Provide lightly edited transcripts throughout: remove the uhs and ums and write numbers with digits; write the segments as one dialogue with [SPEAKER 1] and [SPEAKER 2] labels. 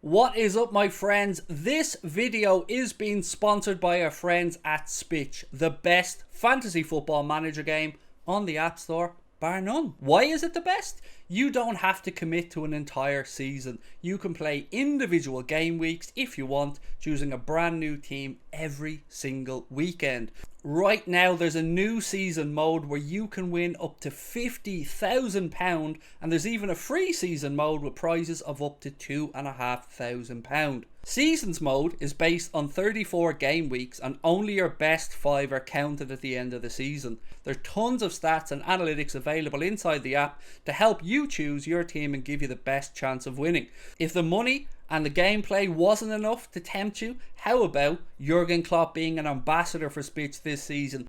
[SPEAKER 1] What is up, my friends? This video is being sponsored by our friends at Spitch, the best fantasy football manager game on the App Store, bar none. Why is it the best? You don't have to commit to an entire season. You can play individual game weeks if you want, choosing a brand new team every single weekend. Right now, there's a new season mode where you can win up to £50,000, and there's even a free season mode with prizes of up to £2,500. Seasons mode is based on 34 game weeks, and only your best 5 are counted at the end of the season. There's tons of stats and analytics available inside the app to help you choose your team and give you the best chance of winning. If the money and the gameplay wasn't enough to tempt you, how about Jurgen Klopp being an ambassador for Spitch this season?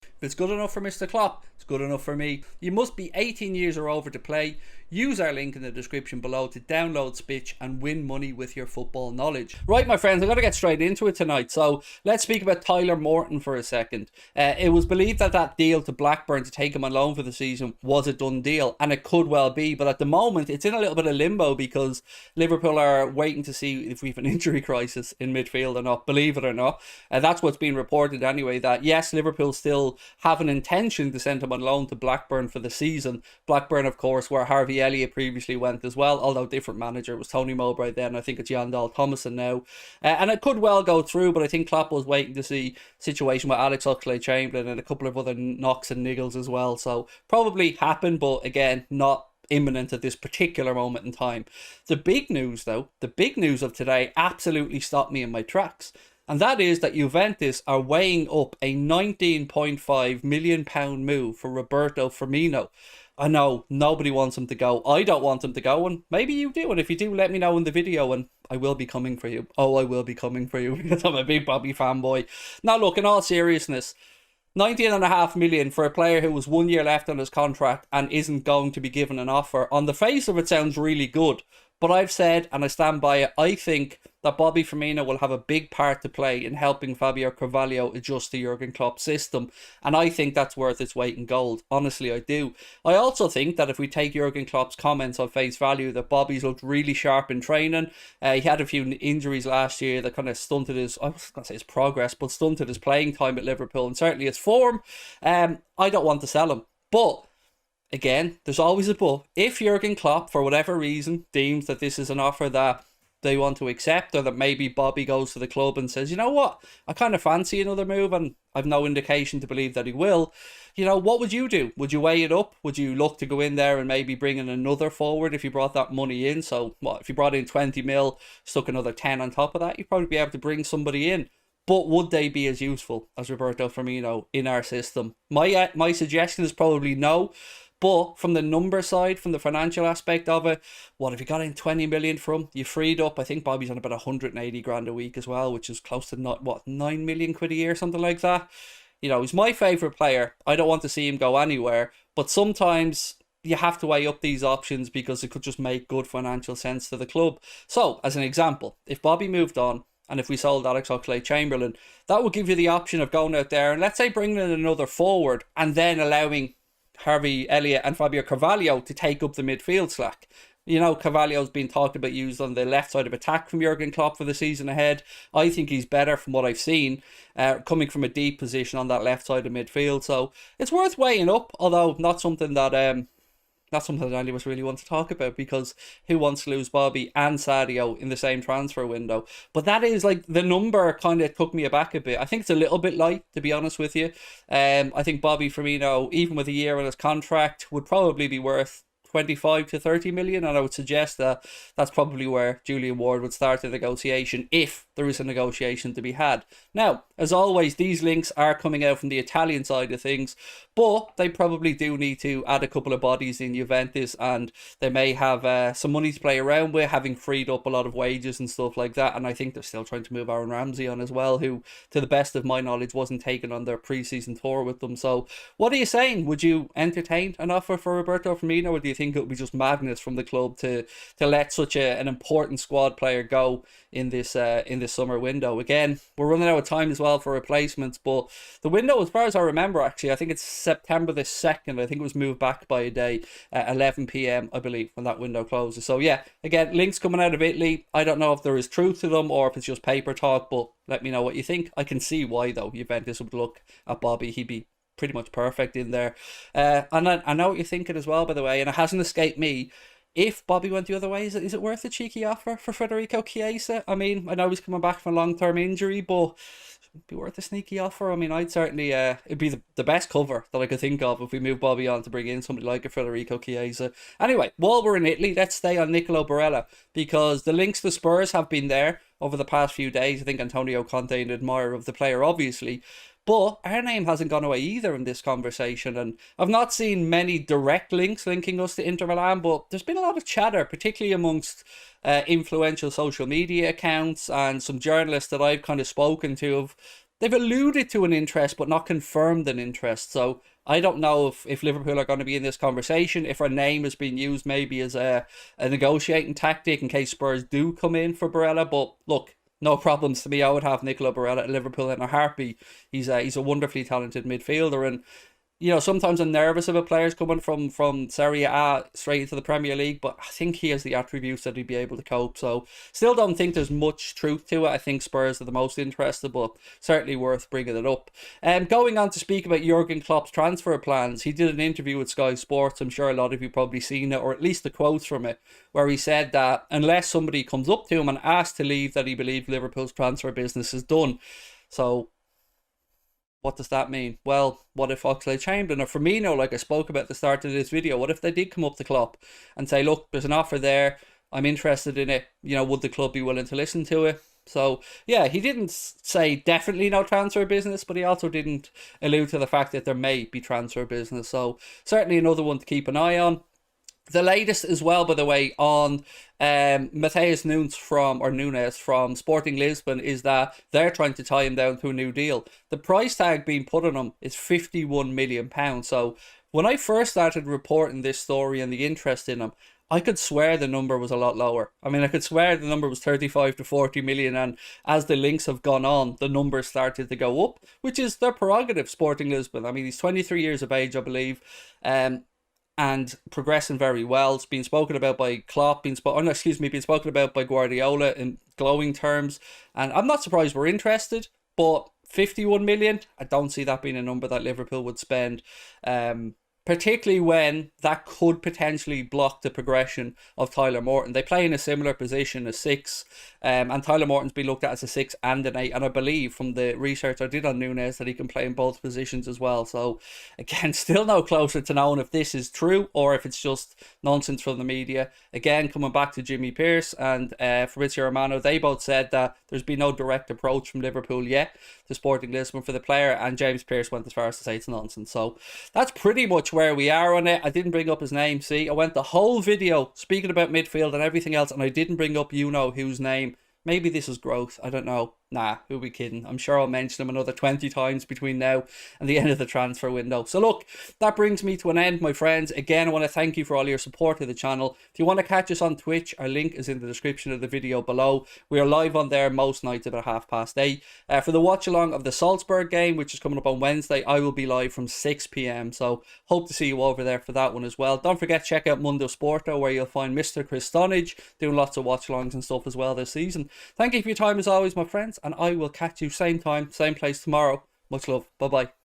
[SPEAKER 1] If it's good enough for Mr. Klopp, it's good enough for me. You must be 18 years or over to play. Use our link in the description below to download Spitch and win money with your football knowledge. Right, my friends, I'm going to get straight into it tonight. So let's speak about Tyler Morton for a second. It was believed that deal to Blackburn to take him on loan for the season was a done deal, and it could well be. But at the moment, it's in a little bit of limbo because Liverpool are waiting to see if we have an injury crisis in midfield or not, believe it or not. That's what's been reported anyway, that yes, Liverpool still have an intention to send him on loan to Blackburn for the season. Blackburn, of course, where Harvey Elliott previously went as well, although different manager. It was Tony Mowbray then. I think it's Jan Dahl Thomason now. And it could well go through, but I think Klopp was waiting to see situation with Alex Oxlade-Chamberlain and a couple of other knocks and niggles as well. So probably happen, but again, not imminent at this particular moment in time. The big news, though, the big news of today absolutely stopped me in my tracks. And that is that Juventus are weighing up a £19.5 million move for Roberto Firmino. I know nobody wants him to go. I don't want him to go, and maybe you do. And if you do, let me know in the video, and I will be coming for you. Oh, I will be coming for you because I'm a big Bobby fanboy. Now, look, in all seriousness, 19.5 million for a player who has 1 year left on his contract and isn't going to be given an offer. On the face of it, sounds really good. But I've said, and I stand by it, I think that Bobby Firmino will have a big part to play in helping Fabio Carvalho adjust to Jurgen Klopp's system. And I think that's worth its weight in gold. Honestly, I do. I also think that if we take Jurgen Klopp's comments on face value, that Bobby's looked really sharp in training. He had a few injuries last year that kind of stunted his, I was going to say his progress, but stunted his playing time at Liverpool and certainly his form. I don't want to sell him. But again, there's always a but. If Jurgen Klopp, for whatever reason, deems that this is an offer that they want to accept, or that maybe Bobby goes to the club and says, you know what, I kind of fancy another move, and I've no indication to believe that he will, you know, what would you do? Would you weigh it up? Would you look to go in there and maybe bring in another forward if you brought that money in? So, what, if you brought in 20 mil, stuck another 10 on top of that, you'd probably be able to bring somebody in. But would they be as useful as Roberto Firmino in our system? My suggestion is probably no. But from the number side, from the financial aspect of it, what if you got in 20 million from? You freed up, I think Bobby's on about 180 grand a week as well, which is close to not, what, 9 million quid a year, something like that. You know, he's my favourite player. I don't want to see him go anywhere. But sometimes you have to weigh up these options because it could just make good financial sense to the club. So, as an example, if Bobby moved on, and if we sold Alex Oxlade-Chamberlain, that would give you the option of going out there and let's say bringing in another forward and then allowing Harvey Elliott and Fabio Carvalho to take up the midfield slack. You know, Carvalho's been talked about used on the left side of attack from Jurgen Klopp for the season ahead. I think he's better from what I've seen, coming from a deep position on that left side of midfield. So it's worth weighing up, although not something that any of us really want to talk about, because who wants to lose Bobby and Sadio in the same transfer window? But that is like, the number kind of took me aback a bit. I think it's a little bit light, to be honest with you. I think Bobby Firmino, even with a year on his contract, would probably be worth 25 to 30 million, and I would suggest that that's probably where Julian Ward would start the negotiation, if there is a negotiation to be had. Now, as always, these links are coming out from the Italian side of things, but they probably do need to add a couple of bodies in Juventus, and they may have some money to play around with, having freed up a lot of wages and stuff like that. And I think they're still trying to move Aaron Ramsey on as well, who, to the best of my knowledge, wasn't taken on their pre-season tour with them. So what are you saying? Would you entertain an offer for Roberto Firmino, or do you think think it would be just madness from the club to let such an important squad player go in this summer window. Again, we're running out of time as well for replacements, but the window, as far as I remember, actually, I think it's September the 2nd. I think it was moved back by a day, 11 p.m. I believe, when that window closes. So yeah, again, links coming out of Italy. I don't know if there is truth to them or if it's just paper talk, but let me know what you think. I can see why though. Juventus would look at Bobby. He'd be pretty much perfect in there. And I know what you're thinking as well, by the way, and it hasn't escaped me. If Bobby went the other way, is it worth a cheeky offer for Federico Chiesa? I mean, I know he's coming back from a long-term injury, but it'd be worth a sneaky offer. I mean, I'd certainly, it'd be the best cover that I could think of if we move Bobby on to bring in somebody like a Federico Chiesa. Anyway, while we're in Italy, let's stay on Nicolo Barella, because the links to Spurs have been there over the past few days. I think Antonio Conte, an admirer of the player, obviously. But our name hasn't gone away either in this conversation, and I've not seen many direct links linking us to Inter Milan, but there's been a lot of chatter, particularly amongst influential social media accounts and some journalists that I've kind of spoken to. They've alluded to an interest but not confirmed an interest. So I don't know if Liverpool are going to be in this conversation, if our name is being used maybe as a negotiating tactic in case Spurs do come in for Barella. But look, no problems to me. I would have Nicolo Barella at Liverpool in a heartbeat. He's a wonderfully talented midfielder, and you know, sometimes I'm nervous about players coming from Serie A straight into the Premier League, but I think he has the attributes that he'd be able to cope. So still don't think there's much truth to it. I think Spurs are the most interested, but certainly worth bringing it up. Going on to speak about Jurgen Klopp's transfer plans, he did an interview with Sky Sports. I'm sure a lot of you probably seen it, or at least the quotes from it, where he said that unless somebody comes up to him and asks to leave, that he believes Liverpool's transfer business is done. So what does that mean? Well, what if Oxlade-Chamberlain or Firmino, like I spoke about at the start of this video, what if they did come up to Klopp and say, look, there's an offer there, I'm interested in it, you know, would the club be willing to listen to it? So, yeah, he didn't say definitely no transfer business, but he also didn't allude to the fact that there may be transfer business. So, certainly another one to keep an eye on. The latest as well, by the way, on Matheus Nunes from Sporting Lisbon is that they're trying to tie him down to a new deal. The price tag being put on him is £51 million. So when I first started reporting this story and the interest in him, I could swear the number was a lot lower. I mean, I could swear the number was 35 to 40 million, and as the links have gone on, the numbers started to go up, which is their prerogative, Sporting Lisbon. I mean, he's 23 years of age, I believe, and progressing very well. It's been spoken about by Klopp, been spoken about by Guardiola in glowing terms, and I'm not surprised we're interested, but 51 million, I don't see that being a number that Liverpool would spend, particularly when that could potentially block the progression of Tyler Morton. They play in a similar position, a 6, and Tyler Morton's been looked at as a 6 and an 8, and I believe from the research I did on Nunes that he can play in both positions as well. So again, still no closer to knowing if this is true or if it's just nonsense from the media. Again, coming back to Jimmy Pearce and Fabrizio Romano, they both said that there's been no direct approach from Liverpool yet to Sporting Lisbon for the player, and James Pearce went as far as to say it's nonsense. So that's pretty much where we are on it. I didn't bring up his name. See, I went the whole video speaking about midfield and everything else, and I didn't bring up you-know-whose name. Maybe this is growth. I don't know. Nah, who are we kidding? I'm sure I'll mention him another 20 times between now and the end of the transfer window. So look, that brings me to an end, my friends. Again, I want to thank you for all your support of the channel. If you want to catch us on Twitch, our link is in the description of the video below. We are live on there most nights about 8:30. For the watch along of the Salzburg game, which is coming up on Wednesday, I will be live from 6 p.m. So hope to see you over there for that one as well. Don't forget, check out Mundo Sporto, where you'll find Mr. Chris Stonage doing lots of watch alongs and stuff as well this season. Thank you for your time as always, my friends, and I will catch you same time, same place tomorrow. Much love. Bye-bye.